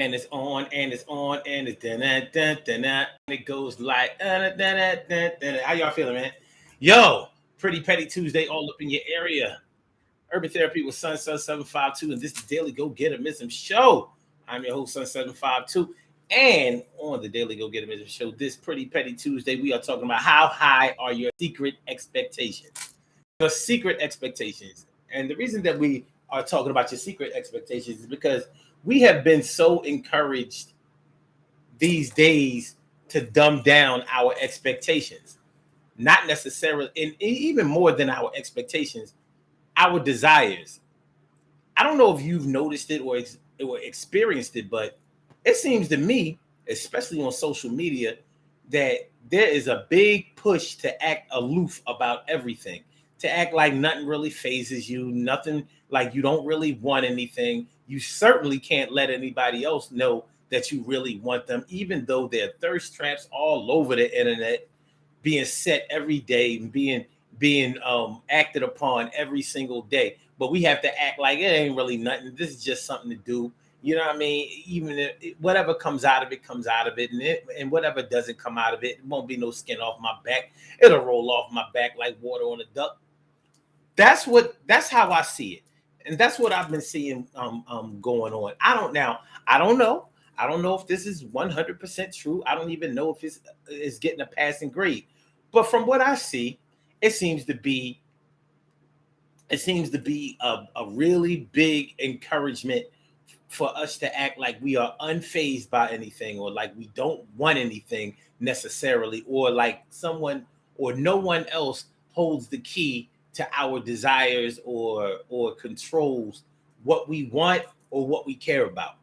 And it's on, and it's on, and it's and it goes like how y'all feeling, man? Yo, pretty petty Tuesday all up in your area. Urban Therapy with Sunset 752, and this is Daily Go Get Mism Show. I'm your host, Sun 752. And on the Daily Go Get Mism Show, this pretty petty Tuesday, we are talking about how high are your secret expectations. Your secret expectations. And the reason that we are talking about your secret expectations is because we have been so encouraged these days to dumb down our expectations. Not necessarily, and even more than our expectations, our desires. I don't know if you've noticed it or experienced it, but it seems to me, especially on social media, that there is a big push to act aloof about everything, to act like nothing really phases you, nothing like you don't really want anything. You certainly can't let anybody else know that you really want them, even though there are thirst traps all over the internet being set every day and being acted upon every single day. But we have to act like it ain't really nothing. This is just something to do. You know what I mean? Even if whatever comes out of it comes out of it, and whatever doesn't come out of it, it won't be no skin off my back. It'll roll off my back like water on a duck. That's how I see it, and that's what I've been seeing going on. I don't know. I don't know if this is 100% true. I don't even know if it's getting a passing grade. But from what I see, it seems to be a really big encouragement for us to act like we are unfazed by anything, or like we don't want anything necessarily, or like someone or no one else holds the key to our desires or controls what we want or what we care about.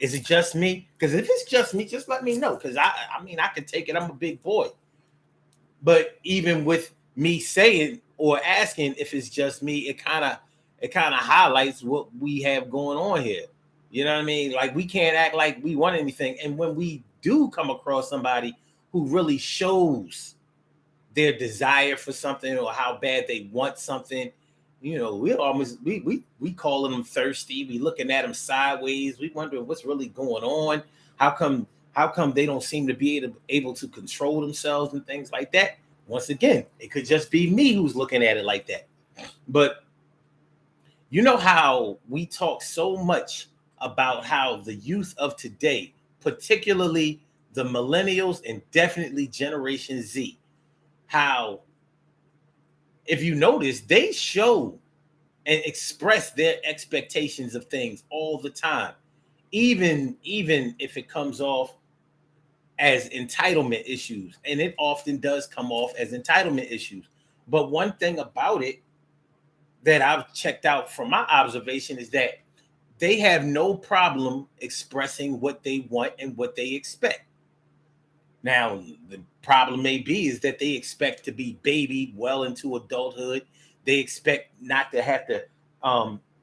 Is it just me? Because if it's just me, just let me know. Because I mean, I can take it. I'm a big boy. But even with me saying or asking if it's just me, it kind of highlights what we have going on here. You know what I mean? Like, we can't act like we want anything. And when we do come across somebody who really shows their desire for something or how bad they want something, you know, we calling them thirsty. We looking at them sideways. We wondering what's really going on. How come they don't seem to be able to control themselves and things like that? Once again, it could just be me who's looking at it like that. But you know how we talk so much about how the youth of today, particularly the millennials and definitely Generation Z, how, if you notice, they show and express their expectations of things all the time, even if it comes off as entitlement issues, and it often does come off as entitlement issues. But one thing about it that I've checked out from my observation is that they have no problem expressing what they want and what they expect. Now, the problem may be is that they expect to be babied well into adulthood. They expect not to have to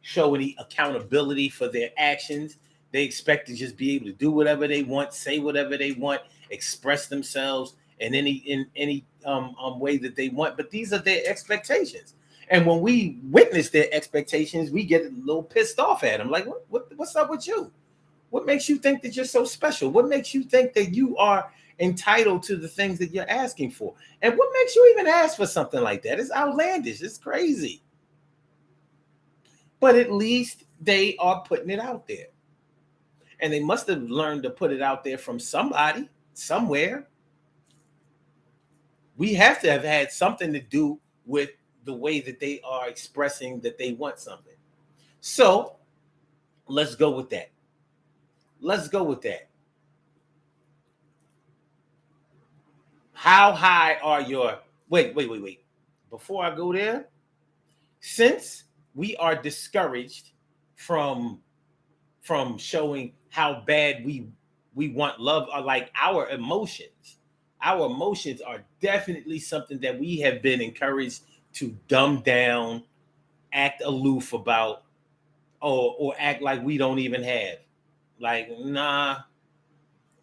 show any accountability for their actions. They expect to just be able to do whatever they want, say whatever they want, express themselves in any way that they want. But these are their expectations. And when we witness their expectations, we get a little pissed off at them. Like, what's up with you? What makes you think that you're so special? What makes you think that you are entitled to the things that you're asking for? And what makes you even ask for something like that? It's outlandish. It's crazy. But at least they are putting it out there. And they must have learned to put it out there from somebody, somewhere. We have to have had something to do with the way that they are expressing that they want something. So let's go with that. Let's go with that. How high are your... Wait. Before I go there, since we are discouraged from showing how bad we want love, are like our emotions are definitely something that we have been encouraged to dumb down, act aloof about, or act like we don't even have. Like, nah,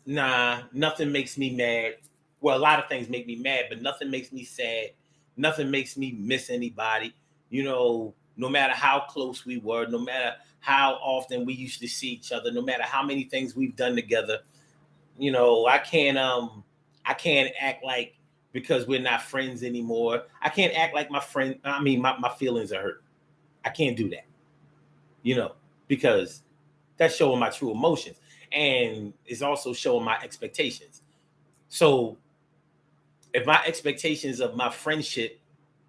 nothing makes me mad. Well, a lot of things make me mad, but nothing makes me sad. Nothing makes me miss anybody. You know, no matter how close we were, no matter how often we used to see each other, no matter how many things we've done together. You know, I can't act like, because we're not friends anymore, I can't act like my feelings are hurt. I can't do that, you know, because that's showing my true emotions, and it's also showing my expectations. So if my expectations of my friendship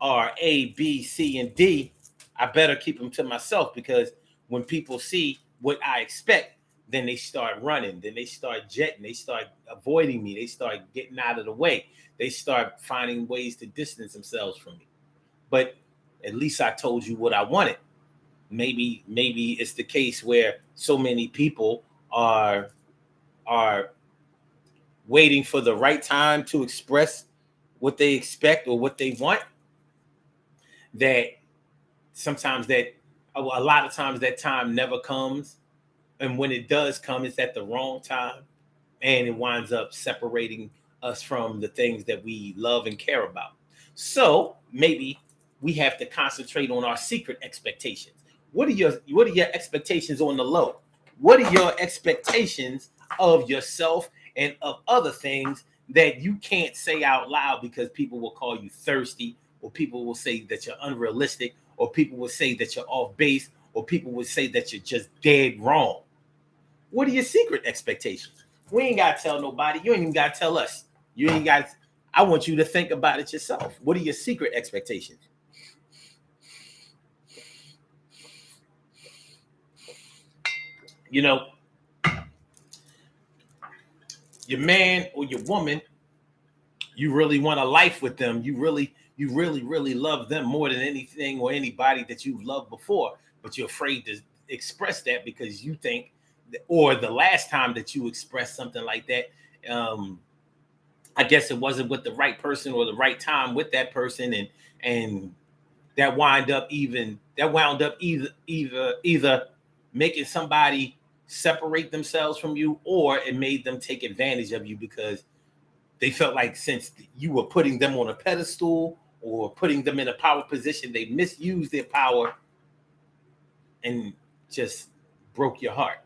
are A, B, C, and D, I better keep them to myself, because when people see what I expect, then they start running, then they start jetting, they start avoiding me, they start getting out of the way, they start finding ways to distance themselves from me. But at least I told you what I wanted. Maybe it's the case where so many people are waiting for the right time to express what they expect or what they want, that sometimes that a lot of times that time never comes, and when it does come, it's at the wrong time, and it winds up separating us from the things that we love and care about. So maybe we have to concentrate on our secret expectations. What are your expectations on the low? What are your expectations of yourself and of other things that you can't say out loud, because people will call you thirsty, or people will say that you're unrealistic, or people will say that you're off base, or people will say that you're just dead wrong? What are your secret expectations? We ain't got to tell nobody. You ain't even got to tell us. You ain't got. I want you to think about it yourself. What are your secret expectations? You know, your man or your woman, you really want a life with them. You really love them more than anything or anybody that you've loved before, but you're afraid to express that, because you think, or the last time that you expressed something like that, I guess it wasn't with the right person or the right time with that person, and that wound up either making somebody separate themselves from you, or it made them take advantage of you, because they felt like, since you were putting them on a pedestal or putting them in a power position, they misused their power and just broke your heart.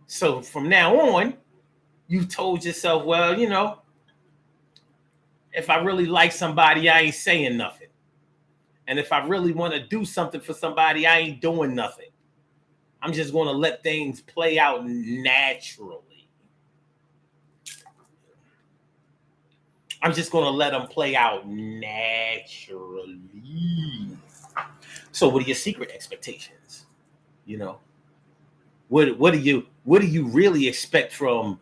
So from now on, you told yourself, well, if I really like somebody, I ain't saying nothing. And if I really want to do something for somebody, I ain't doing nothing. I'm just going to let things play out naturally. I'm just going to let them play out naturally. So what are your secret expectations? You know, what do you really expect from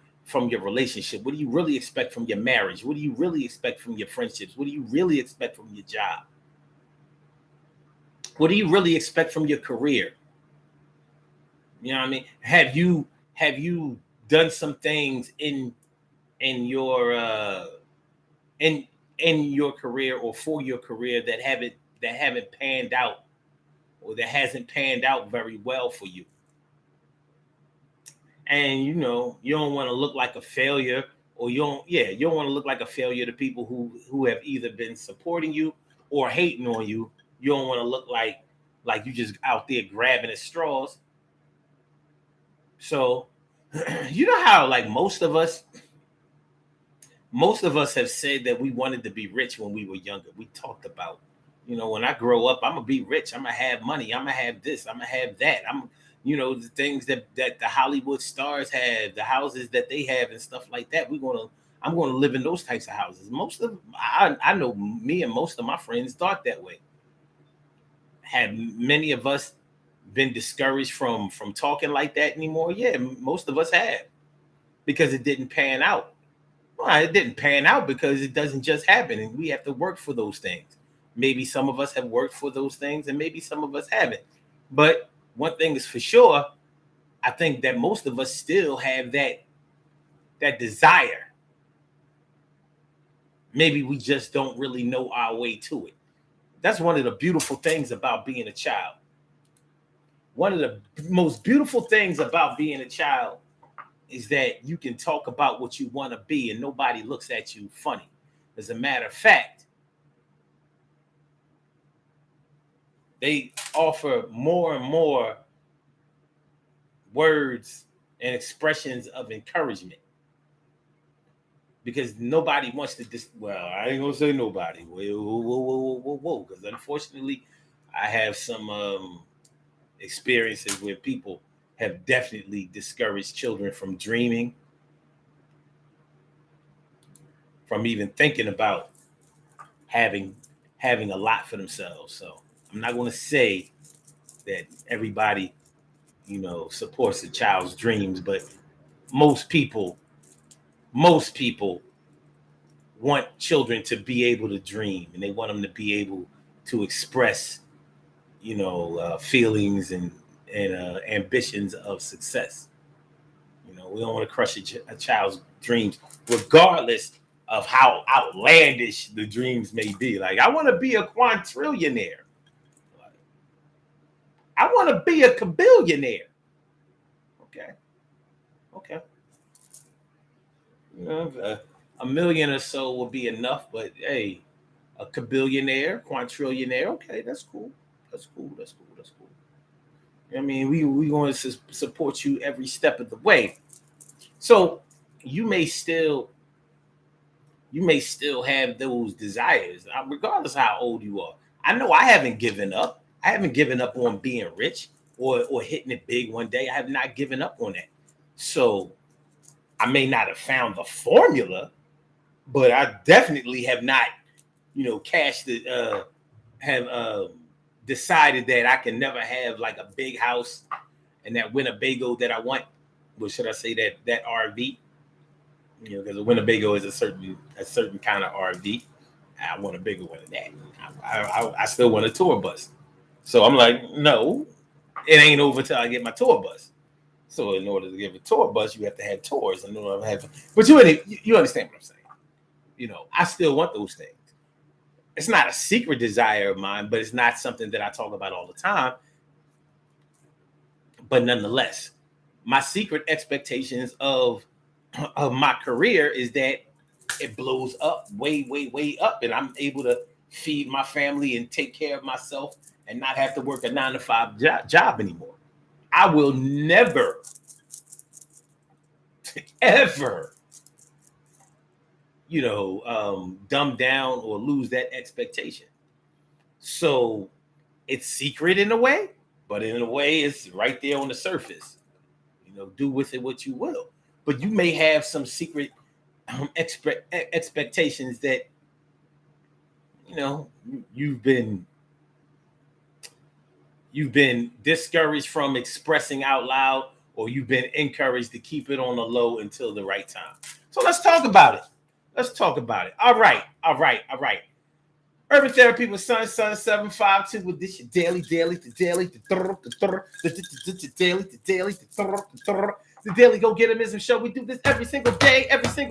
your relationship? What do you really expect from your marriage? What do you really expect from your friendships? What do you really expect from your job? What do you really expect from your career? You know what I mean? Have you done some things in your in in your career or for your career that haven't panned out, or that hasn't panned out very well for you? And you don't want to look like a failure, or you don't want to look like a failure to people who have either been supporting you or hating on you. You don't want to look like you just out there grabbing at straws. So you know how, like, most of us have said that we wanted to be rich when we were younger. We talked about, when I grow up, I'm gonna be rich. I'm gonna have money. I'm gonna have this. I'm gonna have that. The things that the Hollywood stars have, the houses that they have, and stuff like that. I'm gonna live in those types of houses. I know me and most of my friends thought that way. Have many of us been discouraged from talking like that anymore? Yeah, most of us have, because it didn't pan out. Well, it didn't pan out because it doesn't just happen, and we have to work for those things. Maybe some of us have worked for those things, and maybe some of us haven't. But one thing is for sure, I think that most of us still have that desire. Maybe we just don't really know our way to it. That's one of the beautiful things about being a child. One of the most beautiful things about being a child is that you can talk about what you want to be, and nobody looks at you funny. As a matter of fact, they offer more and more words and expressions of encouragement, because nobody wants to well, I ain't gonna say nobody. Whoa, because unfortunately I have some experiences where people have definitely discouraged children from dreaming, from even thinking about having a lot for themselves. So I'm not going to say that everybody, supports a child's dreams, but most people want children to be able to dream, and they want them to be able to express, feelings and ambitions of success. We don't want to crush a child's dreams, regardless of how outlandish the dreams may be. Like, I want to be a quadrillionaire. I want to be a kabillionaire. Okay. A million or so will be enough, but hey, a kabillionaire, quadrillionaire, okay, that's cool. That's cool. I mean, we going to support you every step of the way. So you may still have those desires, regardless of how old you are. I know I haven't given up. I haven't given up on being rich or hitting it big one day. I have not given up on that. So I may not have found the formula, but I definitely have not, cashed it, have decided that I can never have like a big house and that Winnebago that I want. What should I say, that RV? Because a Winnebago is a certain kind of RV. I want a bigger one than that. I still want a tour bus. So I'm like, no, it ain't over till I get my tour bus. So in order to give a tour bus, you have to have tours. And but you understand what I'm saying. I still want those things. It's not a secret desire of mine, but it's not something that I talk about all the time. But nonetheless, my secret expectations of my career is that it blows up way up, and I'm able to feed my family and take care of myself and not have to work a 9-to-5 job anymore. I will never, ever, dumb down or lose that expectation. So it's secret in a way, but in a way it's right there on the surface. Do with it what you will. But you may have some secret expectations that you've been discouraged from expressing out loud, or you've been encouraged to keep it on the low until the right time. So let's talk about it. All right. Urban Therapy with Sun 752 with this your daily, the daily go getimism show. We do this every single day. Every day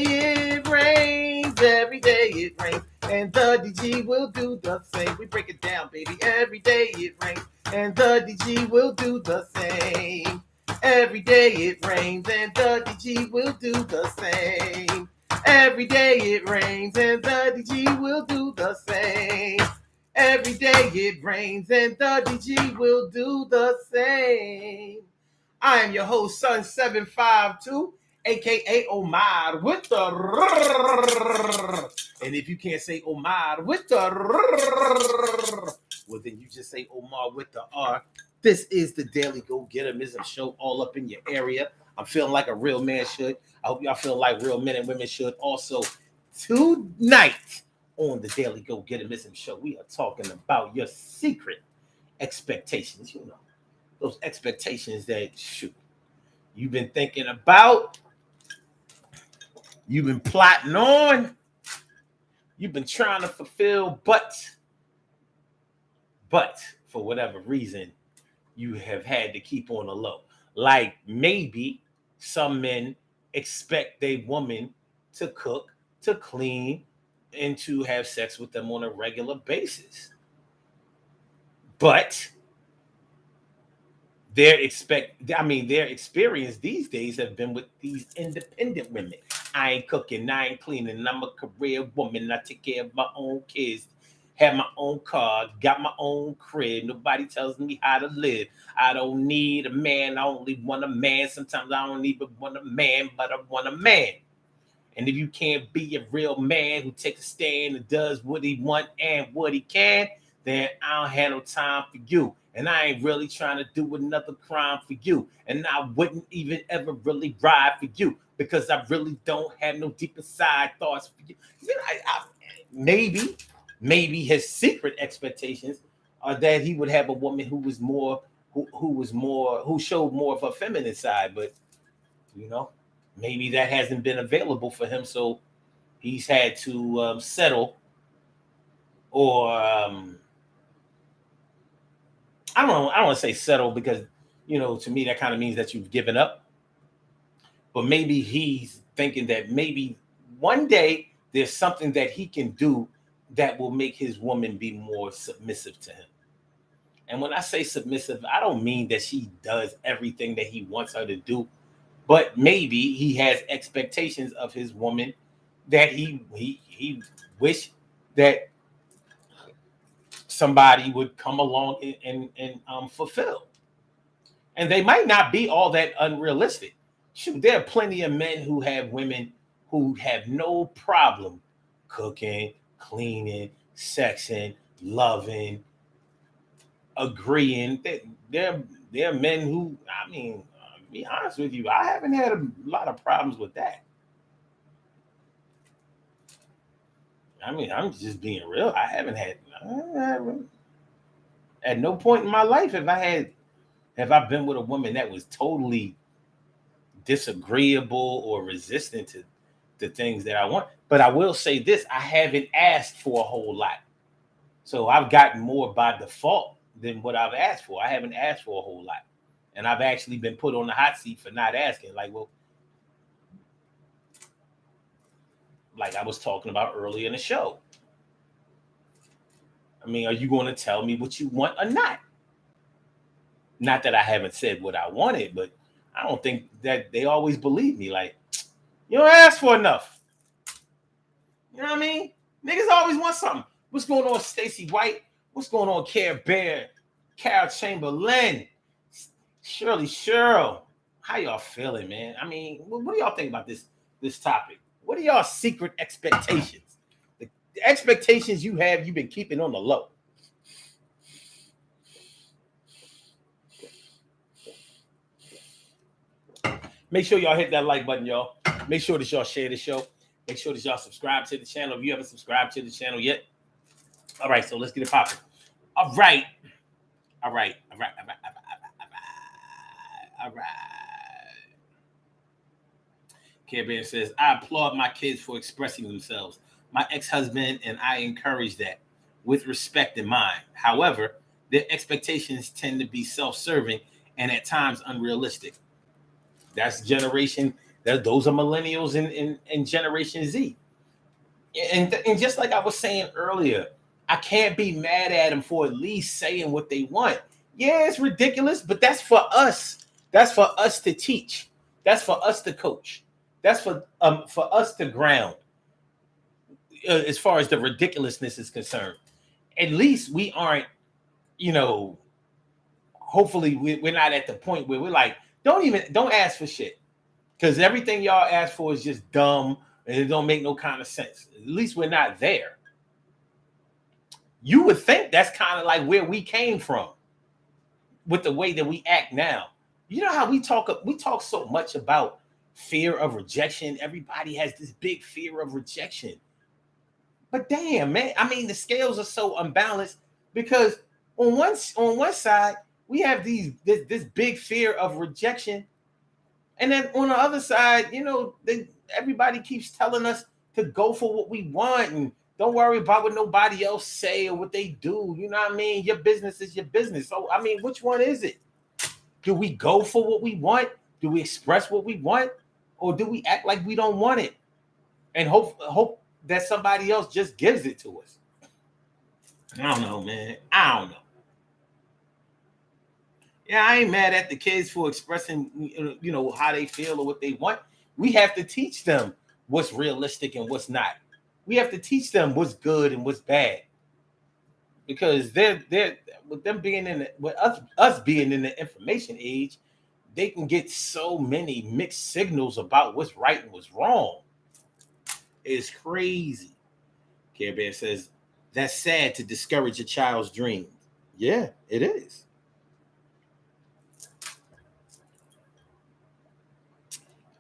it rains. Every day it rains. And the DG will do the same. We break it down, baby. Every day it rains. And the DG will do the same. Every day it rains and the DG will do the same. Every day it rains and the DG will do the same. Every day it rains and the DG will do the same. I am your host, Sun 752, aka Omar with the and if you can't say Omar with the well, then you just say Omar with the R. This is the Daily Go Getimism show, all up in your area. I'm feeling like a real man should. I hope y'all feel like real men and women should. Also, tonight on the Daily Go Getimism show, we are talking about your secret expectations. Those expectations that you've been thinking about, you've been plotting on, you've been trying to fulfill, but for whatever reason, you have had to keep on the low. Like maybe some men expect their woman to cook, to clean, and to have sex with them on a regular basis. But their experience these days have been with these independent women. I ain't cooking, I ain't cleaning, I'm a career woman, I take care of my own kids. have my own car, got my own crib. Nobody tells me how to live. I don't need a man. I only want a man. Sometimes I don't even want a man, but I want a man. And if you can't be a real man who takes a stand and does what he want and what he can, then I don't have no time for you. And I ain't really trying to do another crime for you. And I wouldn't even ever really ride for you because I really don't have no deep inside thoughts for you. You know, maybe his secret expectations are that he would have a woman who was more, who showed more of a feminine side. But, you know, maybe that hasn't been available for him. So he's had to settle or, I don't want to say settle because, you know, to me, that kind of means that you've given up. But maybe he's thinking that maybe one day there's something that he can do that will make his woman be more submissive to him. And when I say submissive, I don't mean that she does everything that he wants her to do, but maybe he has expectations of his woman that he wish that somebody would come along and fulfill. And they might not be all that unrealistic. Shoot, there are plenty of men who have women who have no problem cooking, cleaning, sexing, loving, agreeing. There are men who, I mean, to be honest with you, I haven't had a lot of problems with that. I mean, I'm just being real. I haven't at no point in my life have I been with a woman that was totally disagreeable or resistant to the things that I want. But I will say this, I haven't asked for a whole lot. So I've gotten more by default than what I've asked for. I haven't asked for a whole lot. And I've actually been put on the hot seat for not asking. Like, well, like I was talking about earlier in the show. I mean, are you going to tell me what you want or not? Not that I haven't said what I wanted, but I don't think that they always believe me. Like, you don't ask for enough. You know what I mean? Niggas always want something. What's going on, Stacey White? What's going on, Care Bear? Carol Chamberlain? Shirley Cheryl? How y'all feeling, man? I mean, what do y'all think about this topic? What are y'all secret expectations? The expectations you've been keeping on the low. Make sure y'all hit that like button, y'all. Make sure that y'all share the show. Make sure that y'all subscribe to the channel if you haven't subscribed to the channel yet. All right, so let's get it popping. All right. Care Bear says, I applaud my kids for expressing themselves. My ex-husband and I encourage that with respect in mind. However, their expectations tend to be self-serving and at times unrealistic. That's generation. Those are millennials and Generation Z. And just like I was saying earlier, I can't be mad at them for at least saying what they want. Yeah, it's ridiculous, but that's for us. That's for us to teach. That's for us to coach. That's for us to ground. As far as the ridiculousness is concerned, at least we aren't, you know. Hopefully, we're not at the point where we're like, don't ask for shit, because everything y'all ask for is just dumb and it don't make no kind of sense. At least we're not there. You would think that's kind of like where we came from with the way that we act now. You know how we talk so much about fear of rejection. Everybody has this big fear of rejection. But damn, man, I mean, the scales are so unbalanced because on one side, we have this big fear of rejection. And then on the other side, you know, everybody keeps telling us to go for what we want and don't worry about what nobody else say or what they do. You know what I mean? Your business is your business. So, I mean, which one is it? Do we go for what we want? Do we express what we want? Or do we act like we don't want it and hope that somebody else just gives it to us? I don't know, man. I don't know. Yeah, I ain't mad at the kids for expressing, you know, how they feel or what they want. We have to teach them what's realistic and what's not. We have to teach them what's good and what's bad. because they're with them being with us being in the information age, they can get so many mixed signals about what's right and what's wrong. It's crazy. Care Bear says that's sad to discourage a child's dreams. Yeah, it is.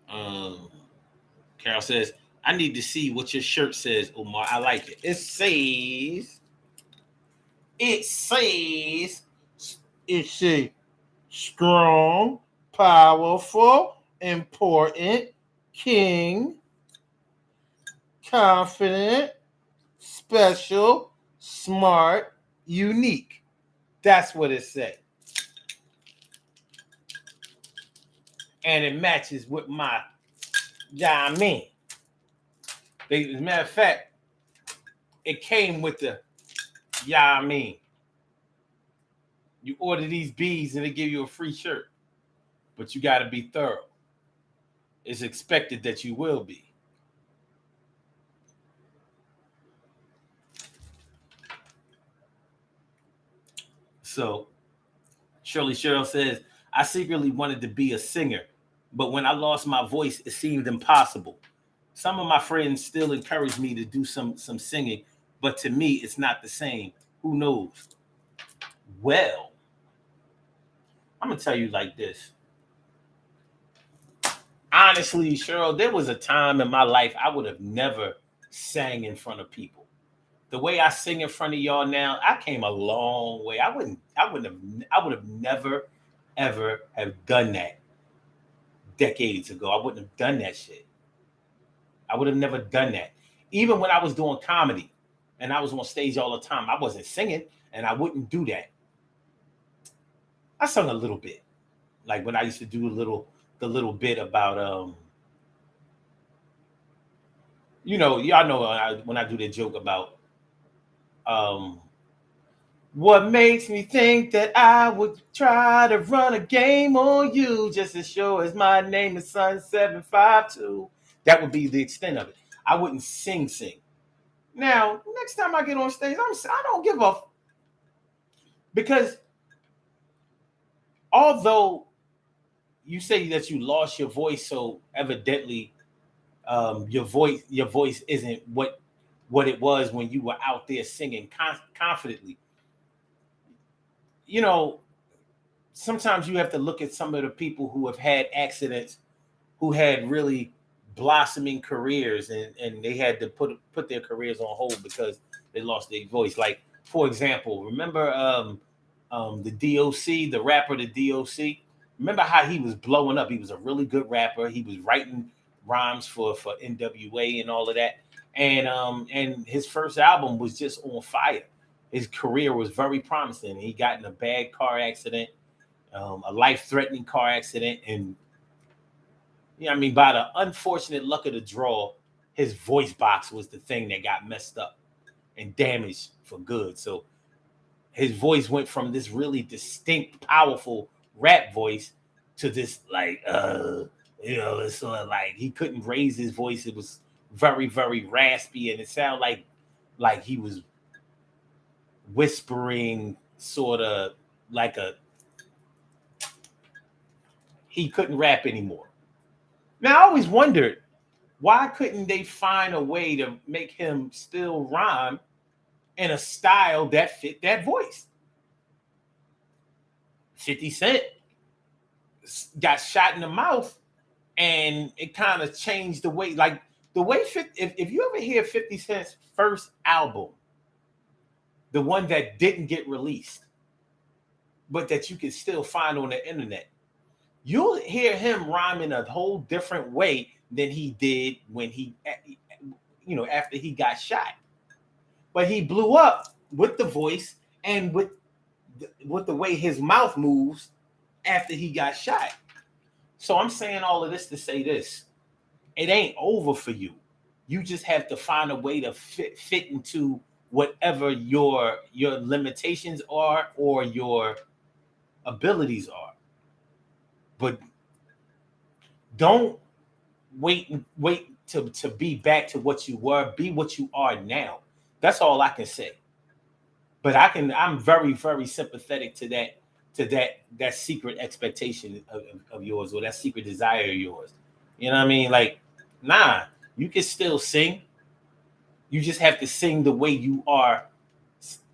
Um, Carol says, I need to see what your shirt says, Omar. I like it. It says, it says, strong, powerful, important, king, confident, special, smart, unique. That's what it says. And it matches with my, yeah, I mean. As a matter of fact, it came with the, yeah, I mean. You order these beads and they give you a free shirt, but you got to be thorough. It's expected that you will be. So Shirley Cheryl says, I secretly wanted to be a singer, but when I lost my voice, it seemed impossible. Some of my friends still encourage me to do some singing, but to me, it's not the same. Who knows? Well, I'm gonna tell you like this. Honestly, Cheryl, there was a time in my life I would have never sang in front of people. The way I sing in front of y'all now, I came a long way. I would have never, ever have done that decades ago. I wouldn't have done that shit. I would have never done that. Even when I was doing comedy and I was on stage all the time, I wasn't singing and I wouldn't do that. I sung a little bit. Like when I used to do the little bit about y'all know when I do the joke about um what makes me think that I would try to run a game on you just as sure as my name is Sun752. That would be the extent of it. I wouldn't sing. Now, next time I get on stage, I don't give a because although you say that you lost your voice, so evidently your voice isn't what it was when you were out there singing confidently. You know, sometimes you have to look at some of the people who have had accidents, who had really blossoming careers, and they had to put their careers on hold because they lost their voice. Like, for example, remember the DOC, the rapper, the DOC? Remember how he was blowing up? He was a really good rapper. He was writing rhymes for NWA and all of that. And his first album was just on fire. His career was very promising. He got in a bad car accident, a life-threatening car accident, and by the unfortunate luck of the draw, his voice box was the thing that got messed up and damaged for good. So his voice went from this really distinct, powerful rap voice to this it's sort of like he couldn't raise his voice. It was very, very raspy, and it sounded like he was whispering, sort of like he couldn't rap anymore. Now I always wondered, why couldn't they find a way to make him still rhyme in a style that fit that voice? 50 Cent got shot in the mouth, and it kind of changed the way, if you ever hear 50 Cent's first album, the one that didn't get released, but that you can still find on the internet, you'll hear him rhyming a whole different way than he did when after he got shot. But he blew up with the voice and with the way his mouth moves after he got shot. So I'm saying all of this to say this: it ain't over for you. You just have to find a way to fit into whatever your limitations are or your abilities are. But don't wait to be back to what you were. Be what you are now. That's all I can say. But I'm very, very sympathetic to that secret expectation of yours, or that secret desire of yours. You know what I mean? Like, nah, you can still sing. You just have to sing the way you are.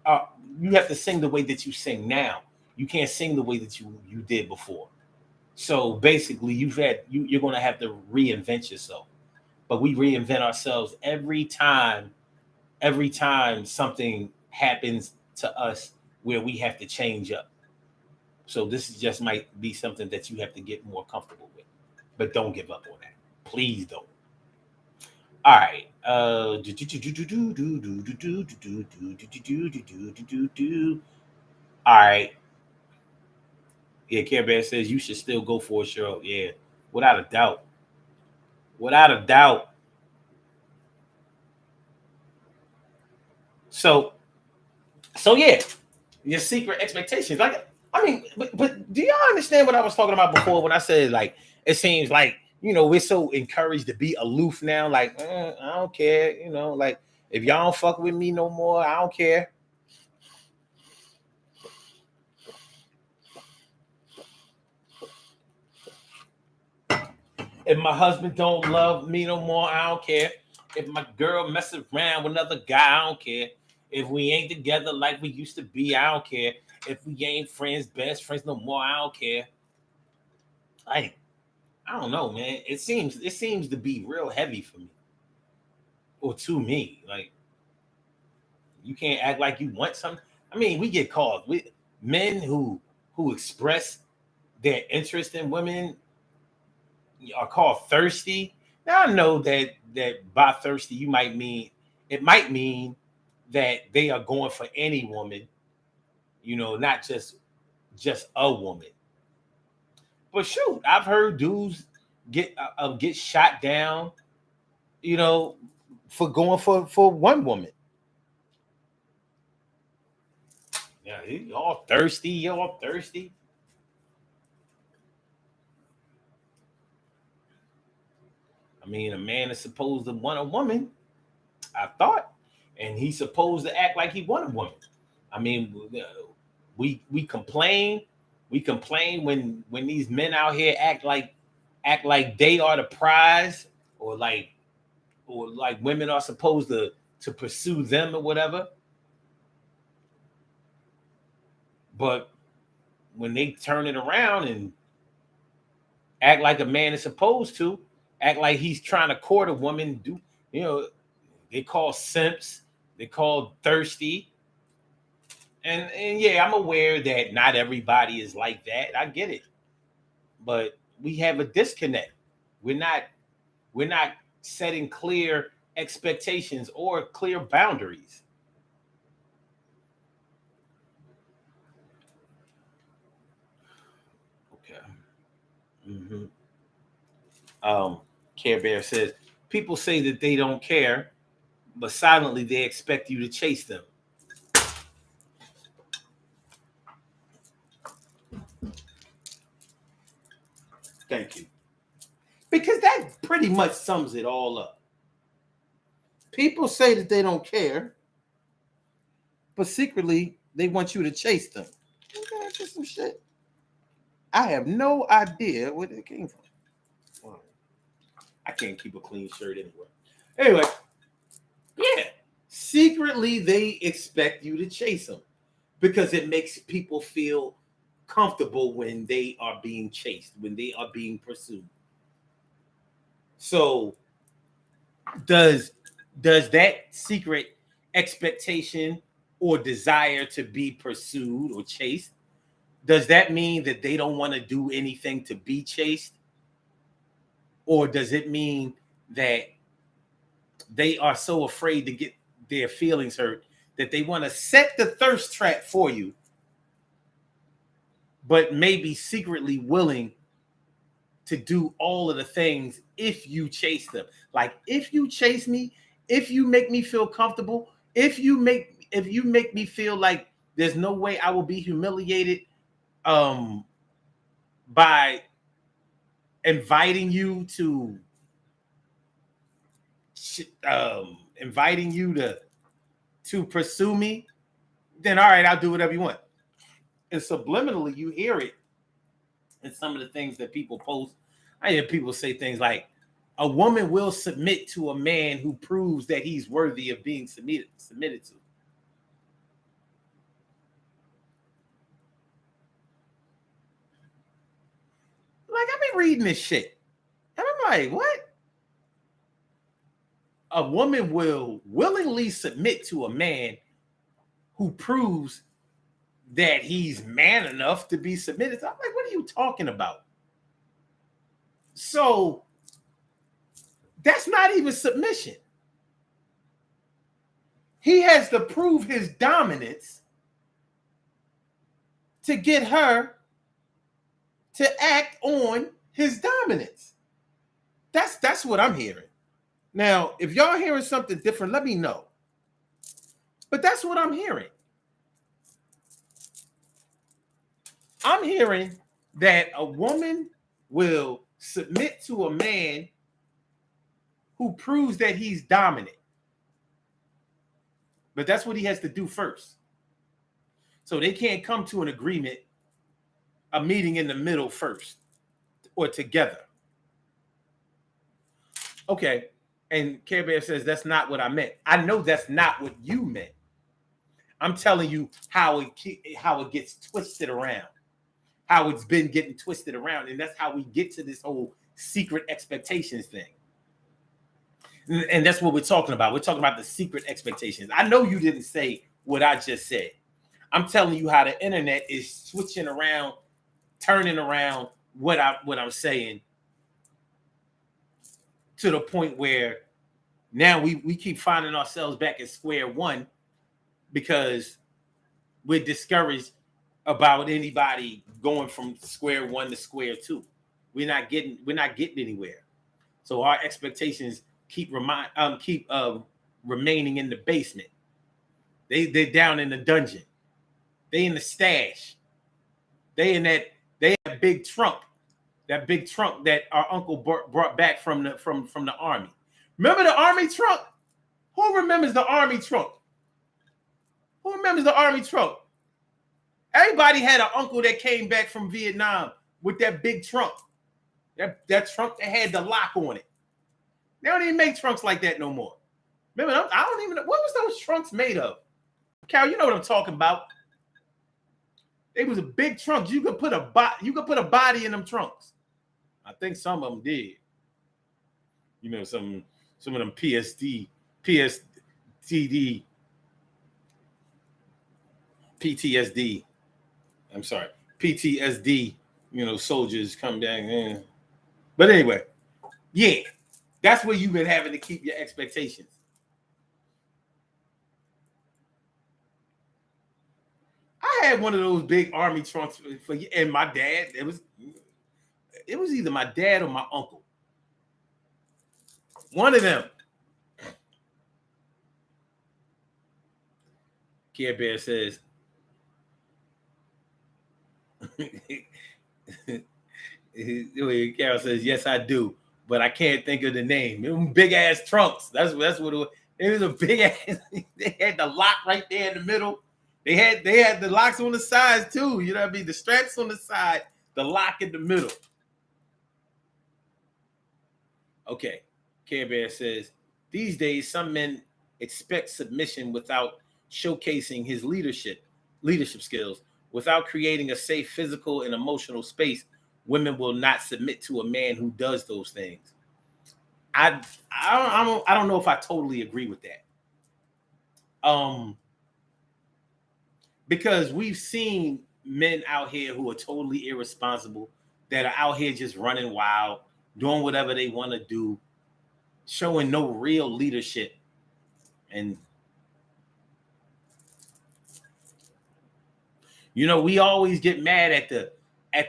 Uh, you have to sing the way that you sing now. You can't sing the way that you did before. So basically, you're going to have to reinvent yourself. But we reinvent ourselves every time something happens to us where we have to change up. So this is just might be something that you have to get more comfortable with. But don't give up on that. Please don't. All right. All right. Yeah, Care Bear says you should still go for a show. Yeah, without a doubt. Without a doubt. So yeah, your secret expectations. Like, I mean, but do y'all understand what I was talking about before when I said, like, it seems like, we're so encouraged to be aloof now. Like, I don't care. Like, if y'all don't fuck with me no more, I don't care. If my husband don't love me no more, I don't care. If my girl messes around with another guy, I don't care. If we ain't together like we used to be, I don't care. If we ain't friends, best friends no more, I don't care. Like, I don't know, man. It seems to be real heavy for me, or to me. Like, you can't act like you want something. I mean, we get called with men who express their interest in women are called thirsty. Now I know that by thirsty it might mean that they are going for any woman, not just a woman. But shoot, I've heard dudes get shot down, you know, for going for one woman. Yeah, you all thirsty, you all thirsty. I mean, a man is supposed to want a woman, I thought, and he's supposed to act like he want a woman. I mean, we complain, when these men out here act like they are the prize, or like women are supposed to pursue them or whatever. But when they turn it around and act like a man is supposed to, act like he's trying to court a woman, you know they call simps, they call thirsty. And yeah, I'm aware that not everybody is like that. I get it. But we have a disconnect. We're not setting clear expectations or clear boundaries. Okay. hmm Care Bear says people say that they don't care, but silently they expect you to chase them. Thank you. Because that pretty much sums it all up. People say that they don't care, but secretly they want you to chase them. Okay, that's just some shit. I have no idea where it came from. Well, I can't keep a clean shirt anyway. Anyway, yeah. Secretly they expect you to chase them because it makes people feel comfortable when they are being chased, when they are being pursued. So does that secret expectation or desire to be pursued or chased, does that mean that they don't want to do anything to be chased, or does it mean that they are so afraid to get their feelings hurt that they want to set the thirst trap for you, but maybe secretly willing to do all of the things if you chase them? Like, if you chase me, if you make me feel comfortable, if you make me feel like there's no way I will be humiliated um by inviting you to pursue me, then all right, I'll do whatever you want. And subliminally, you hear it in some of the things that people post. I hear people say things like, a woman will submit to a man who proves that he's worthy of being submitted to. Like, I've been reading this shit. And I'm like, what? A woman will willingly submit to a man who proves that he's man enough to be submitted to. I'm like, what are you talking about? So that's not even submission. He has to prove his dominance to get her to act on his dominance. That's what I'm hearing. Now, if y'all hearing something different, let me know. But that's what I'm hearing. I'm hearing that a woman will submit to a man who proves that he's dominant. But that's what he has to do first. So they can't come to an agreement, a meeting in the middle first or together. Okay. And Care Bear says, that's not what I meant. I know that's not what you meant. I'm telling you how it gets twisted around, how it's been getting twisted around. And that's how we get to this whole secret expectations thing. And that's what we're talking about. We're talking about the secret expectations. I know you didn't say what I just said. I'm telling you how the internet is switching around, turning around what I'm saying, to the point where now we keep finding ourselves back at square one because we're discouraged about anybody going from square one to square two. We're not getting anywhere. So our expectations keep remaining in the basement. They're down in the dungeon. They in the stash. They in that big trunk. That big trunk that our uncle brought back from the army. Remember the army trunk? Who remembers the army trunk? Who remembers the army trunk? Everybody had an uncle that came back from Vietnam with that big trunk. That trunk that had the lock on it. They don't even make trunks like that no more. Remember, I don't even know. What was those trunks made of? Cal, you know what I'm talking about. They was a big trunk. You could put a body in them trunks. I think some of them did. You know, some of them PTSD, I'm sorry, PTSD, soldiers come down. But anyway, yeah, that's where you've been having to keep your expectations. I had one of those big army trunks and my dad, it was either my dad or my uncle. One of them. Care Bear says, Carol says, yes, I do, but I can't think of the name. Big ass trunks. That's what it was. It was a big ass. They had the lock right there in the middle. They had the locks on the sides too. You know what I mean? The straps on the side, the lock in the middle. Okay. Care Bear says, these days, some men expect submission without showcasing his leadership skills. Without creating a safe physical and emotional space, women will not submit to a man who does those things. I don't know if I totally agree with that. Because we've seen men out here who are totally irresponsible, that are out here just running wild, doing whatever they want to do, showing no real leadership. And we always get mad at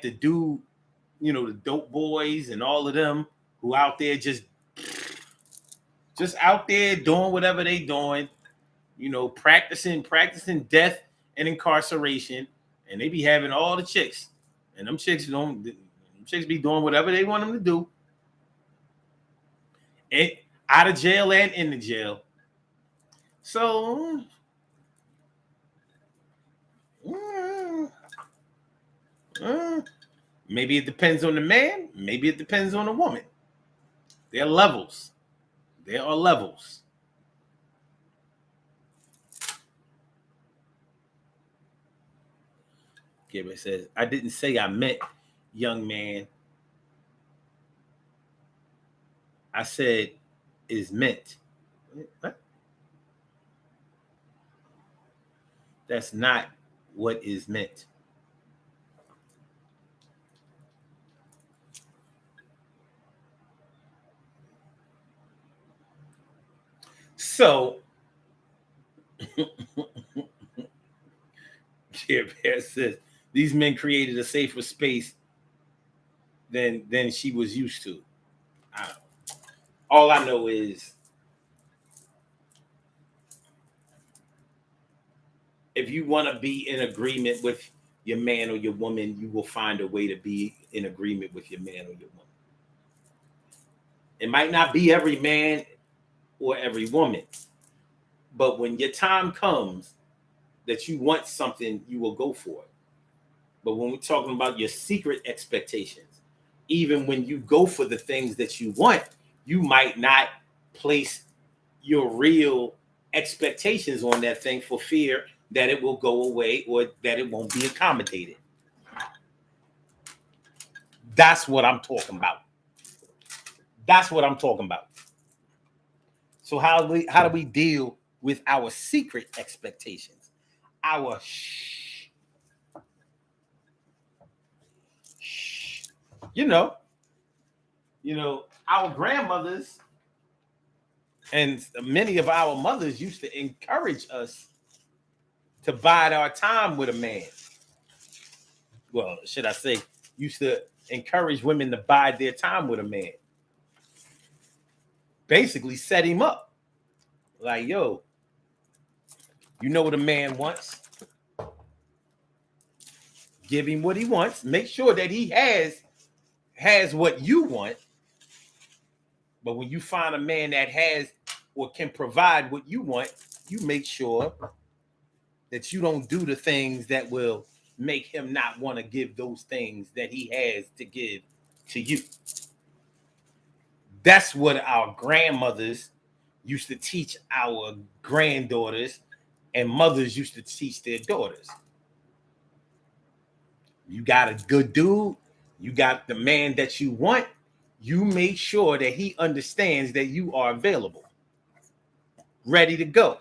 the dude, the dope boys and all of them who out there just out there doing whatever they doing, practicing death and incarceration, and they be having all the chicks, and them chicks be doing whatever they want them to do, and out of jail and in the jail. So Maybe it depends on the man. Maybe it depends on the woman. There are levels. There are levels. Gilbert says, I didn't say I meant young man. I said is meant. What? That's not what is meant. So, Gilbert says, these men created a safer space than she was used to. All I know is if you want to be in agreement with your man or your woman, you will find a way to be in agreement with your man or your woman. It might not be every man or every woman, but when your time comes that you want something, you will go for it. But when we're talking about your secret expectations, even when you go for the things that you want, you might not place your real expectations on that thing for fear that it will go away or that it won't be accommodated. That's what I'm talking about. That's what I'm talking about. So how do we deal with our secret expectations? Our you know, our grandmothers and many of our mothers used to encourage us to bide our time with a man. Well, should I say, used to encourage women to bide their time with a man. Basically set him up. Like, yo, you know what a man wants. Give him what he wants. Make sure that he has what you want. But when you find a man that has or can provide what you want, you make sure that you don't do the things that will make him not want to give those things that he has to give to you. That's what our grandmothers used to teach our granddaughters, and mothers used to teach their daughters. You got a good dude, you got the man that you want, you make sure that he understands that you are available, ready to go.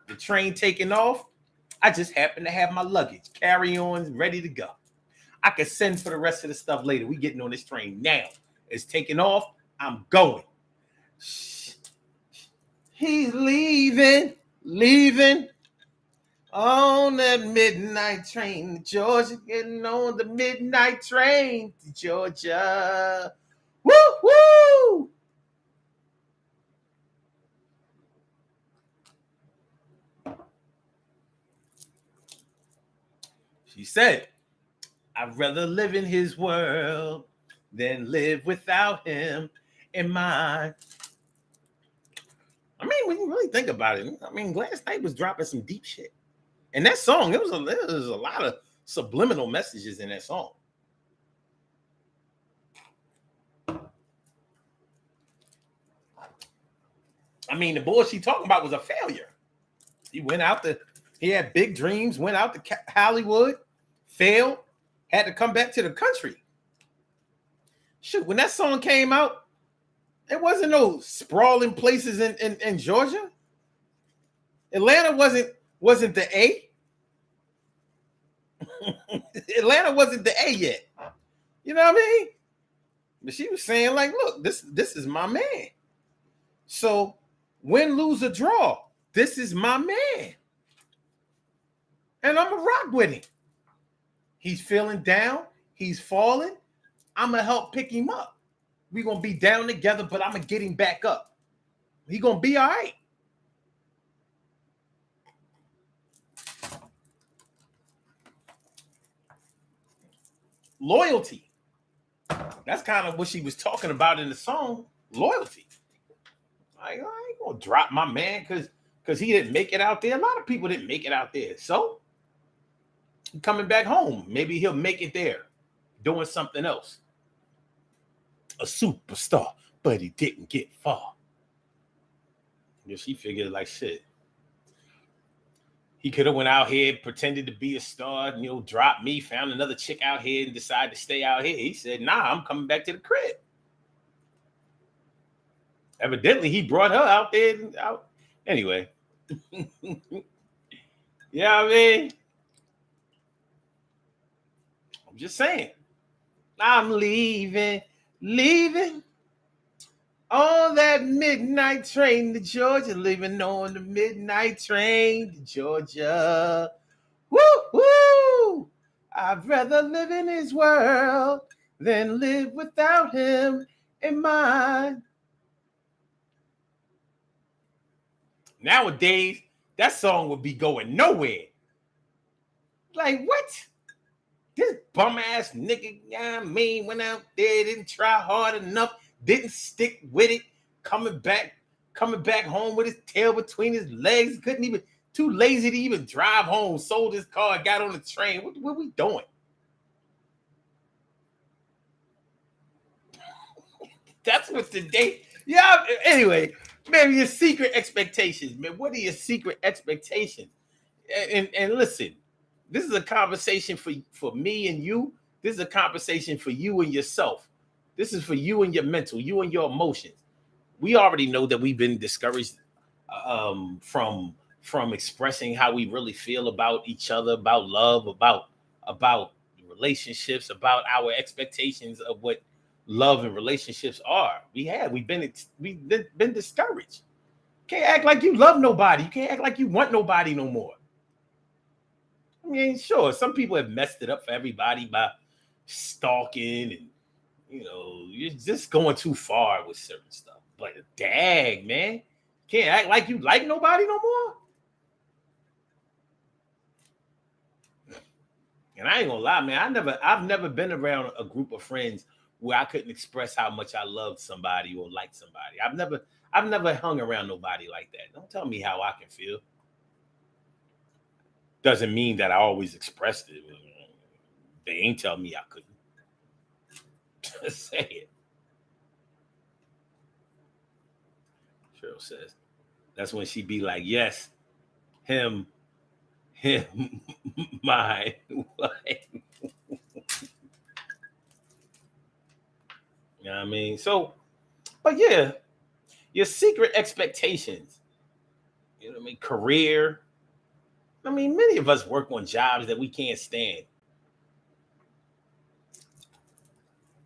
The train taking off, I just happen to have my luggage, carry-ons, ready to go. I can send for the rest of the stuff later. We getting on this train now. It's taking off. I'm going. He's leaving on that midnight train to Georgia, getting on the midnight train to Georgia. Woo, woo! She said, I'd rather live in his world than live without him in mine. I mean, when you really think about it, I mean, Glass Knight was dropping some deep shit. And that song, there was a lot of subliminal messages in that song. I mean, the boy she talking about was a failure. He had big dreams, went out to Hollywood, failed, had to come back to the country. Shoot, when that song came out, there wasn't no sprawling places in Georgia. Atlanta wasn't the A. Atlanta wasn't the A yet. You know what I mean? But she was saying, like, look, this is my man. So win, lose, or draw, this is my man. And I'm going to rock with him. He's feeling down. He's falling. I'm going to help pick him up. We're going to be down together, but I'm going to get him back up. He's going to be all right. Loyalty. That's kind of what she was talking about in the song. Loyalty. I ain't going to drop my man because he didn't make it out there. A lot of people didn't make it out there. So coming back home. Maybe he'll make it there, doing something else. A superstar, but he didn't get far. Yeah, she figured like shit. He could have went out here, pretended to be a star, dropped me, found another chick out here, and decided to stay out here. He said, "Nah, I'm coming back to the crib." Evidently, he brought her out there. Out anyway. Yeah, I mean, I'm just saying. I'm leaving, leaving on that midnight train to Georgia, leaving on the midnight train to Georgia. Woo, woo! I'd rather live in his world than live without him in mine. Nowadays, that song would be going nowhere. Like, what? This bum ass nigga, went out there, didn't try hard enough, didn't stick with it, coming back home with his tail between his legs, couldn't even, too lazy to even drive home, sold his car, got on the train. What we doing? That's what's today. Yeah, anyway, man, your secret expectations, man. What are your secret expectations? And listen, this is a conversation for me and you. This is a conversation for you and yourself. This is for you and your mental, you and your emotions. We already know that we've been discouraged from expressing how we really feel about each other, about love, about relationships, about our expectations of what love and relationships are. We've been discouraged. You can't act like you love nobody. You can't act like you want nobody no more. I mean, sure, some people have messed it up for everybody by stalking and you're just going too far with certain stuff. But dang, man, can't act like you like nobody no more. And I ain't gonna lie, man, I've never been around a group of friends where I couldn't express how much I loved somebody or liked somebody. I've never hung around nobody like that. Don't tell me how I can feel. Doesn't mean that I always expressed it. They ain't tell me I couldn't. Just say it. Cheryl says. That's when she be like, yes, him, mine. You know what I mean? So, but yeah, your secret expectations. You know what I mean? Career. I mean, many of us work on jobs that we can't stand.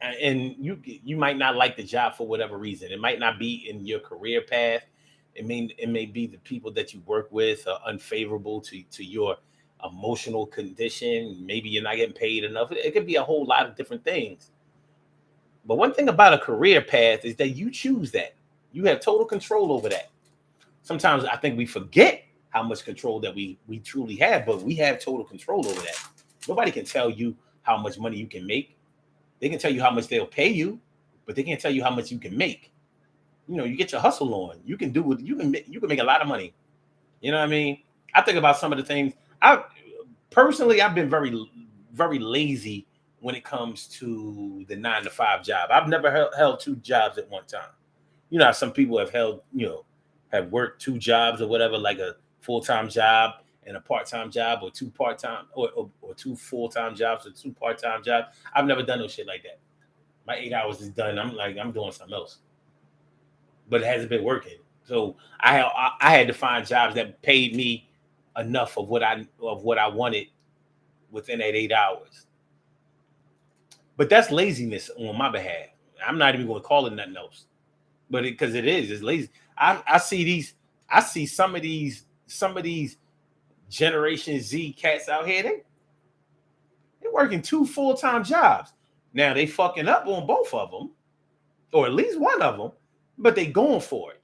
And you might not like the job for whatever reason. It might not be in your career path. It may be the people that you work with are unfavorable to your emotional condition. Maybe you're not getting paid enough. It could be a whole lot of different things. But one thing about a career path is that you choose that. You have total control over that. Sometimes I think we forget how much control that we truly have, but we have total control over that. Nobody can tell you how much money you can make. They can tell you how much they'll pay you, but they can't tell you how much you can make. You get your hustle on. You can do what you can make a lot of money. You know what I mean? I think about some of the things. I've been very, very lazy when it comes to the 9-to-5 job. I've never held two jobs at one time. You know how some people have have worked two jobs or whatever, like a full-time job and a part-time job, or two part-time or two full-time jobs or two part-time jobs. I've never done no shit like that. My 8 hours is done. I'm doing something else, but it hasn't been working. So I had to find jobs that paid me enough of what I wanted within that 8 hours. But that's laziness on my behalf. I'm not even going to call it nothing else. But because it's lazy. I see some of these Generation Z cats out here. They're working two full-time jobs. Now they fucking up on both of them, or at least one of them, but they going for it.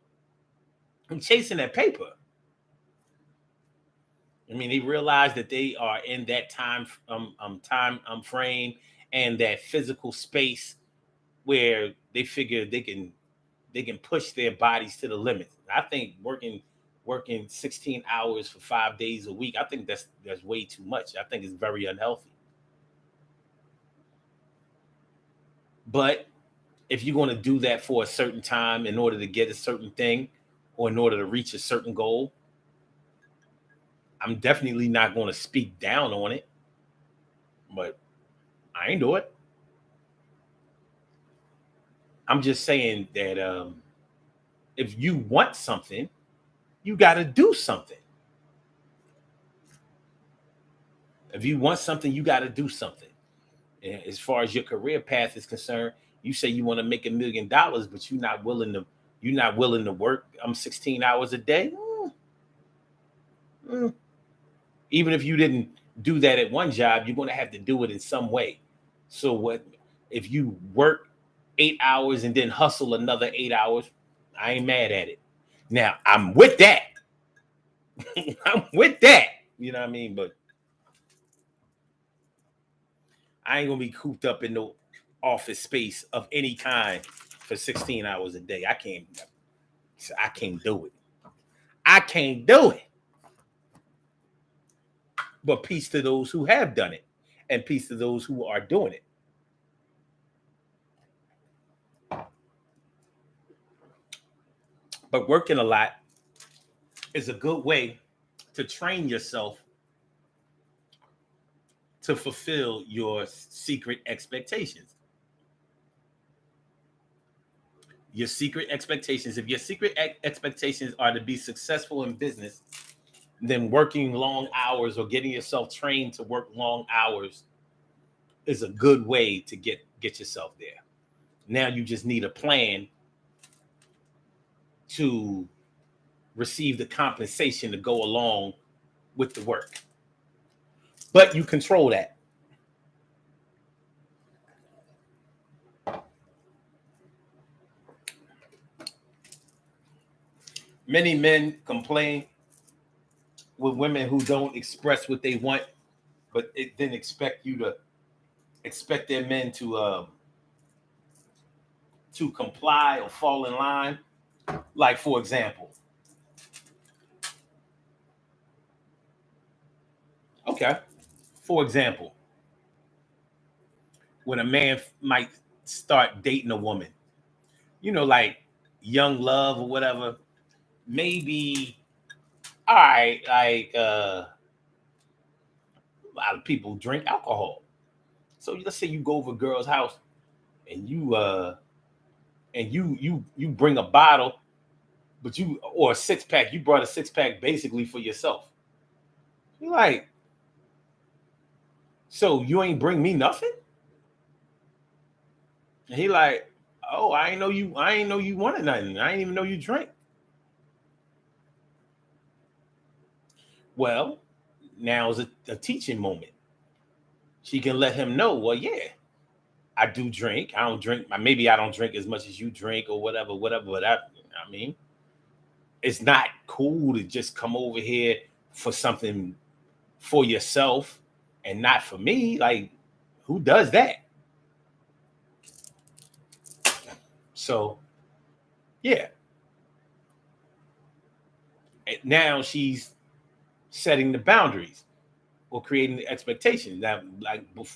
I'm chasing that paper. I mean, they realize that they are in that time frame and that physical space where they figure they can push their bodies to the limits. I think working working 16 hours for 5 days a week. I think that's way too much. I think it's very unhealthy. But if you're going to do that for a certain time in order to get a certain thing or in order to reach a certain goal, I'm definitely not going to speak down on it, but I ain't do it. I'm just saying that if you want something, you got to do something. If you want something, you got to do something. And as far as your career path is concerned, you say you want to make $1 million, but you're not willing to work 16 hours a day. Mm. Even if you didn't do that at one job, you're going to have to do it in some way. So what if you work 8 hours and then hustle another 8 hours? I ain't mad at it. Now I'm with that. I'm with that. You know what I mean? But I ain't gonna be cooped up in no office space of any kind for 16 hours a day. I can't do it. I can't do it. But peace to those who have done it, and peace to those who are doing it. But working a lot is a good way to train yourself to fulfill your secret expectations. Your secret expectations. If your secret expectations are to be successful in business, then working long hours or getting yourself trained to work long hours is a good way to get yourself there. Now you just need a plan to receive the compensation to go along with the work. But you control that. Many men complain with women who don't express what they want, but it then expect their men to comply or fall in line. Like, for example, when a man might start dating a woman, like young love or whatever, maybe, all right, like a lot of people drink alcohol. So let's say you go over a girl's house and you bring a bottle, but or a 6-pack, you brought a 6-pack basically for yourself. You're like, so you ain't bring me nothing? And he like, oh, I ain't know you wanted nothing. I ain't even know you drink. Well, now is a teaching moment. She can let him know, well, yeah, I do drink. I don't drink. Maybe I don't drink as much as you drink or whatever. But I mean, it's not cool to just come over here for something for yourself and not for me. Like, who does that? So, yeah. And now she's setting the boundaries or creating the expectations.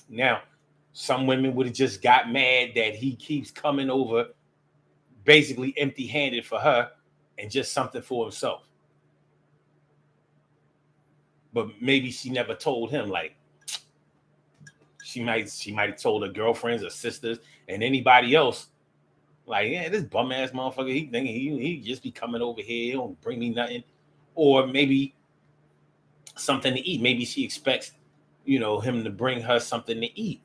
Now, some women would have just got mad that he keeps coming over basically empty-handed for her and just something for himself. But maybe she never told him. Like, she might have told her girlfriends or sisters and anybody else, like, yeah, this bum ass motherfucker, he thinking he just be coming over here, he don't bring me nothing. Or maybe something to eat. Maybe she expects, him to bring her something to eat.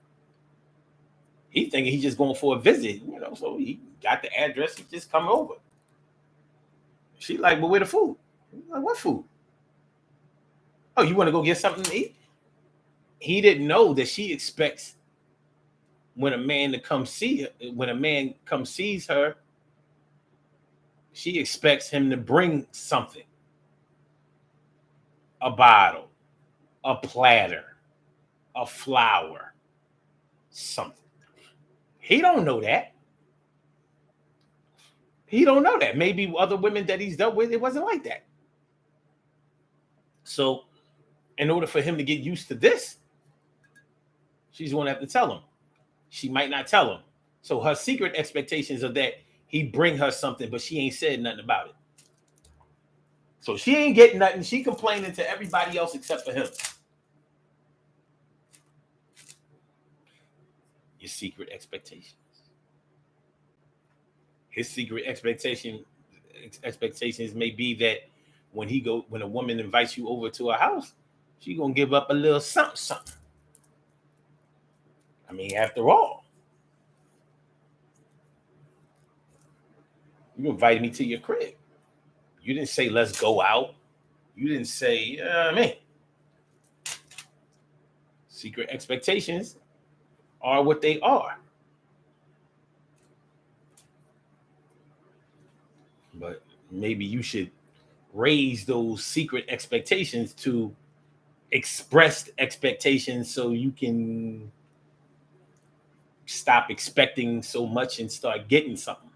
He thinking he's just going for a visit, so he got the address, he just come over. She like, well, where the food? Like, what food? Oh, you want to go get something to eat? He didn't know that she expects when a man comes sees her, she expects him to bring something. A bottle, a platter, a flower, something. He don't know that. He don't know that. Maybe other women that he's dealt with, it wasn't like that. So in order for him to get used to this, she's going to have to tell him. She might not tell him. So her secret expectations are that he bring her something, but she ain't said nothing about it. So she ain't getting nothing. She complaining to everybody else except for him. Your secret expectations. His secret expectations may be that when a woman invites you over to her house, she gonna give up a little something. I mean, after all, you invited me to your crib. You didn't say let's go out. You didn't say, man. Secret expectations are what they are. But maybe you should raise those secret expectations to expressed expectations so you can stop expecting so much and start getting something.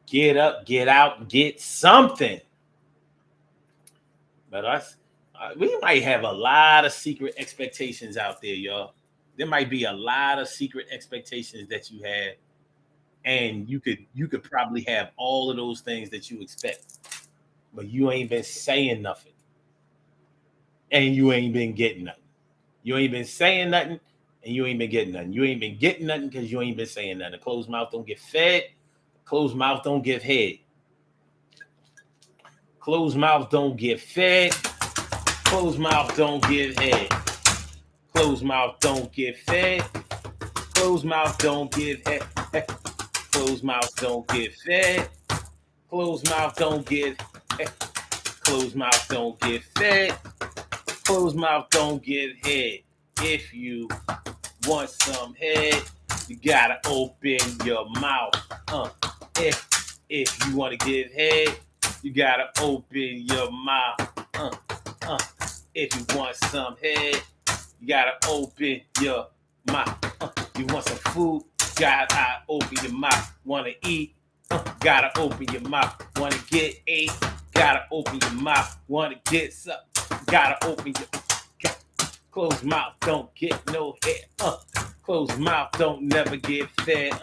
Get up, get out, get something. But we might have a lot of secret expectations out there, y'all. There might be a lot of secret expectations that you have, and you could probably have all of those things that you expect, but you ain't been saying nothing, and you ain't been getting nothing. You ain't been saying nothing, and you ain't been getting nothing. You ain't been getting nothing because you ain't been saying nothing. A closed mouth don't get fed. Closed mouth don't give head. Closed mouth don't get fed. Closed mouth don't give head. Closed mouth don't get fed. Closed mouth don't give head. Closed mouth don't get fed. Closed mouth don't give head. Closed mouth don't get fed. Closed mouth don't give head. If you want some head, you gotta open your mouth. If you want to give head, you gotta open your mouth. If you want some head, you gotta open your mouth. You want some food, gotta open your mouth. Wanna eat, gotta open your mouth. Wanna get ate, gotta open your mouth. Wanna get some, gotta open your mouth. Closed mouth don't get no head. Closed mouth don't never get fed.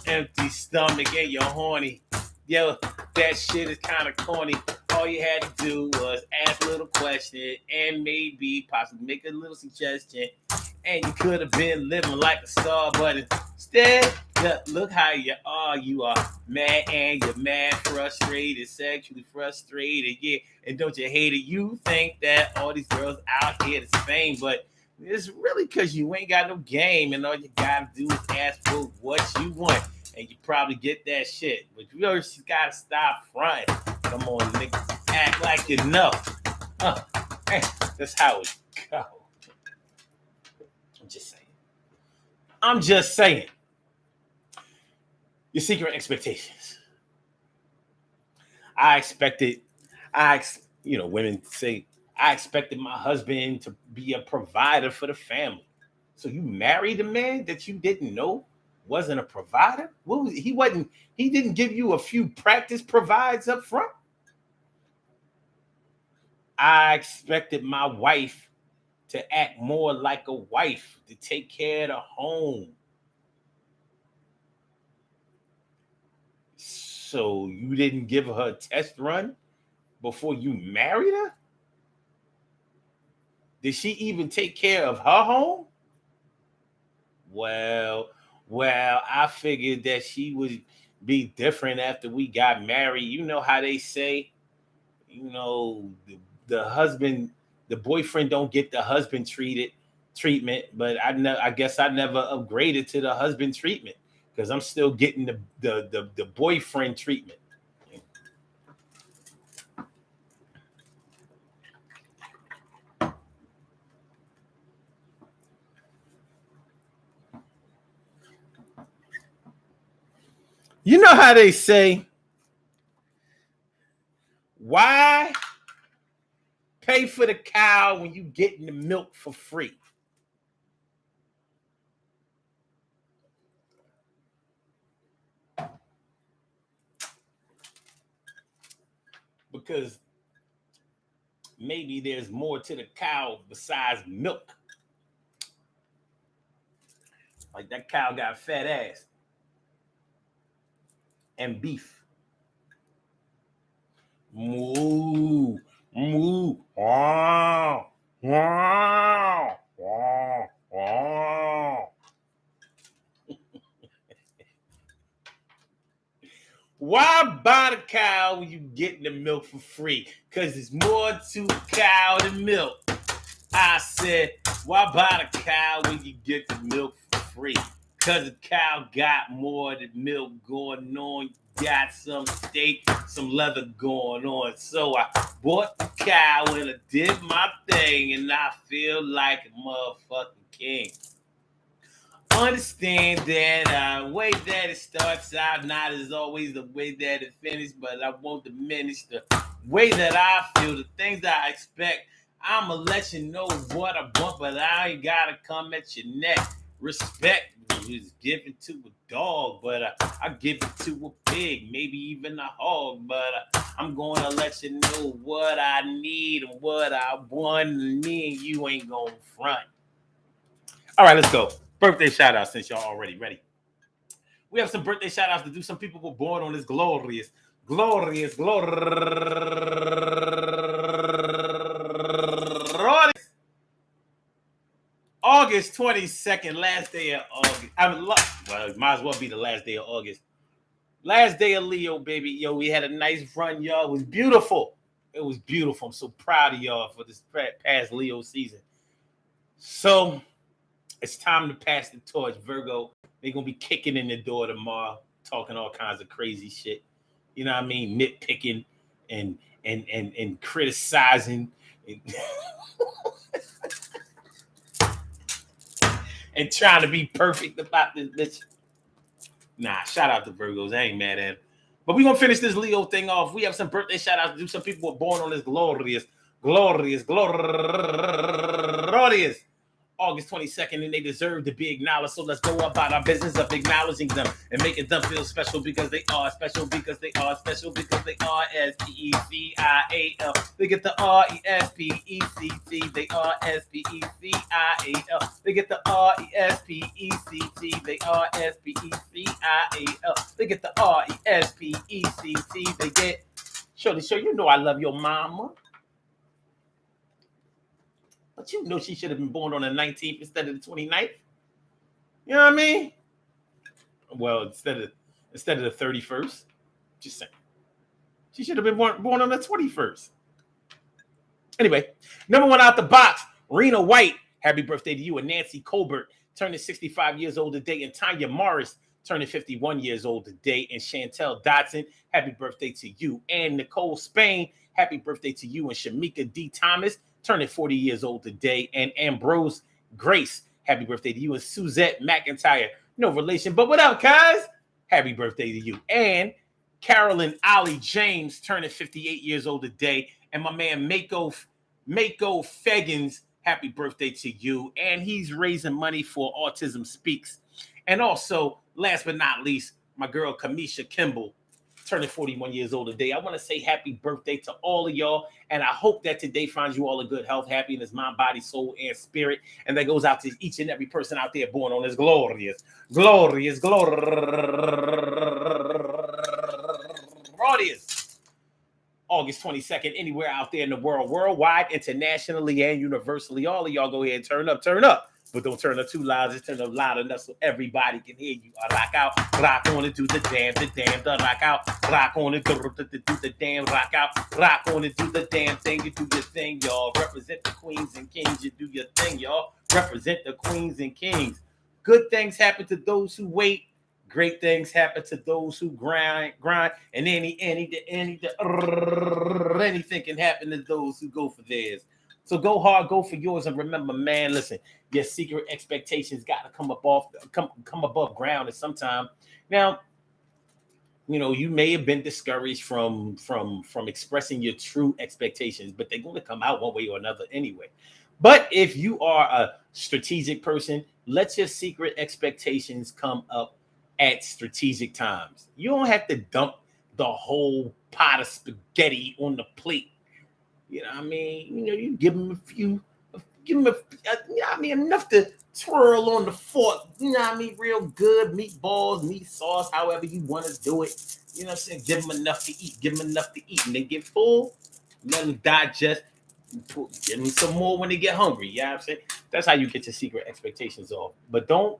Empty stomach and you're horny. Yo, that shit is kind of corny. All you had to do was ask a little question and maybe possibly make a little suggestion. And you could have been living like a star, but instead, look how you are. You are mad and you're mad, frustrated, sexually frustrated. Yeah, and don't you hate it? You think that all these girls out here the same, but it's really because you ain't got no game, and all you gotta do is ask for what you want, and you probably get that shit. But you just gotta stop fronting. Come on, nigga, act like you know. That's how it go. I'm just saying. I'm just saying. Your secret expectations. Women say, I expected my husband to be a provider for the family. So you married a man that you didn't know wasn't a provider? He didn't give you a few practice provides up front? I expected my wife to act more like a wife, to take care of the home. So you didn't give her a test run before you married her? Did she even take care of her home? Well, I figured that she would be different after we got married. You know how they say, the husband, the boyfriend don't get the husband treatment, but I guess I never upgraded to the husband treatment because I'm still getting the boyfriend treatment. You know how they say, why pay for the cow when you getting the milk for free? Because maybe there's more to the cow besides milk. Like that cow got fat ass and beef. Moo, moo, wow, wow, wow, wow. Why buy the cow when you getting the milk for free? Because there's more to cow than milk. I said, why buy the cow when you get the milk for free? Because the cow got more than milk going on. Got some steak, some leather going on. So I bought the cow and I did my thing, and I feel like a motherfucking king. Understand that the way that it starts out not as always the way that it finishes, but I won't diminish the way that I feel, the things that I expect. I'ma let you know what I want, but I ain't gotta come at your neck. Respect is given to a dog, but I give it to a pig, maybe even a hog. But I'm gonna let you know what I need and what I want, and me and you ain't gonna front. All right, let's go. Birthday shout out since y'all already ready. We have some birthday shout outs to do. Some people were born on this glorious August 22nd, last day of August. Well, it might as well be the last day of August. Last day of Leo, baby. Yo, we had a nice run, y'all. It was beautiful. It was beautiful. I'm so proud of y'all for this past Leo season. So it's time to pass the torch, Virgo. They're going to be kicking in the door tomorrow, talking all kinds of crazy shit. You know what I mean? Nitpicking and criticizing and, and trying to be perfect about this bitch. Nah, shout out to Virgos. I ain't mad at him. But we're going to finish this Leo thing off. We have some birthday shout outs to do. Some people were born on this glorious August 22nd, and they deserve to be acknowledged. So let's go about our business of acknowledging them and making them feel special because they are special, because they are special, because they are SPECIAL. They get the RESPECT. They are SPECIAL. They get the RESPECT. They are SPECIAL. They get the RESPECT. They get. Shorty, you know I love your mama. But you know she should have been born on the 19th instead of the 29th. You know what I mean? Well, instead of the 31st. Just saying. She should have been born on the 21st. Anyway, number one out the box, Rena White. Happy birthday to you. And Nancy Colbert turning 65 years old today. And Tanya Morris turning 51 years old today. And Chantel Dotson, happy birthday to you. And Nicole Spain, happy birthday to you. And Shamika D. Thomas, turning 40 years old today. And Ambrose Grace, happy birthday to you. And Suzette McIntyre, no relation, but what up, guys? Happy birthday to you. And Carolyn Ollie James, turning 58 years old today. And my man Mako Feggins, happy birthday to you. And he's raising money for Autism Speaks. And also, last but not least, my girl Kamisha Kimball, turning 41 years old today. I want to say happy birthday to all of y'all. And I hope that today finds you all a good health, happiness, mind, body, soul, and spirit. And that goes out to each and every person out there born on this glorious August 22nd, anywhere out there in the world, worldwide, internationally, and universally. All of y'all go ahead and turn up. But don't turn up too loud. Just turn up loud enough so everybody can hear you. Rock out, rock on it, do the damn, rock out, rock on it, do the damn, rock out, rock on it, do the damn thing, you do your thing, y'all. Represent the queens and kings, you do your thing, y'all. Represent the queens and kings. Good things happen to those who wait. Great things happen to those who grind, and anything can happen to those who go for theirs. So go hard, go for yours, and remember, man, listen, your secret expectations got to come above ground at some time. Now, you know, you may have been discouraged from expressing your true expectations, but they're going to come out one way or another anyway. But if you are a strategic person, let your secret expectations come up at strategic times. You don't have to dump the whole pot of spaghetti on the plate You know what I mean? You know, you give them a few, give them you know what I mean, enough to twirl on the fork. You know what I mean? Real good meatballs, meat sauce, however you want to do it. You know what I'm saying? Give them enough to eat. Give them enough to eat. And they get full, let them digest. Give them some more when they get hungry. You know what I'm saying? That's how you get your secret expectations off. But don't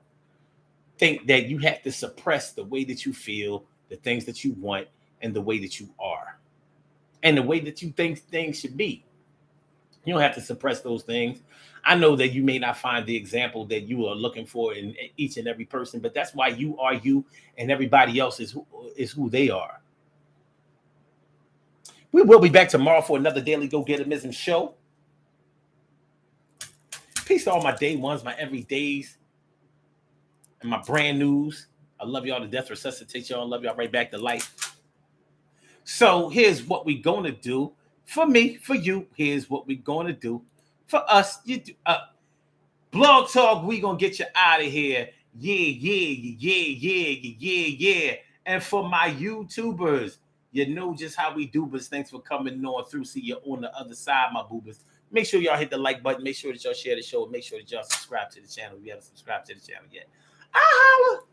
think that you have to suppress the way that you feel, the things that you want, and the way that you are, and the way that you think things should be. You don't have to suppress those things. I know that you may not find the example that you are looking for in each and every person, but that's why you are you, and everybody else is who they are. We will be back tomorrow for another Daily Go Getterism show. Peace to all my day ones, my everydays, and my brand news. I love y'all to death, resuscitate y'all, love y'all right back to life. So here's what we're going to do. For me, for you, here's what we're going to do. For us, you do, Blog Talk, we going to get you out of here. Yeah. And for my YouTubers, you know just how we do, but thanks for coming on through. See you on the other side, my boobers. Make sure y'all hit the like button. Make sure that y'all share the show. Make sure that y'all subscribe to the channel if you haven't subscribed to the channel yet.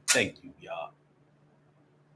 Thank you, y'all.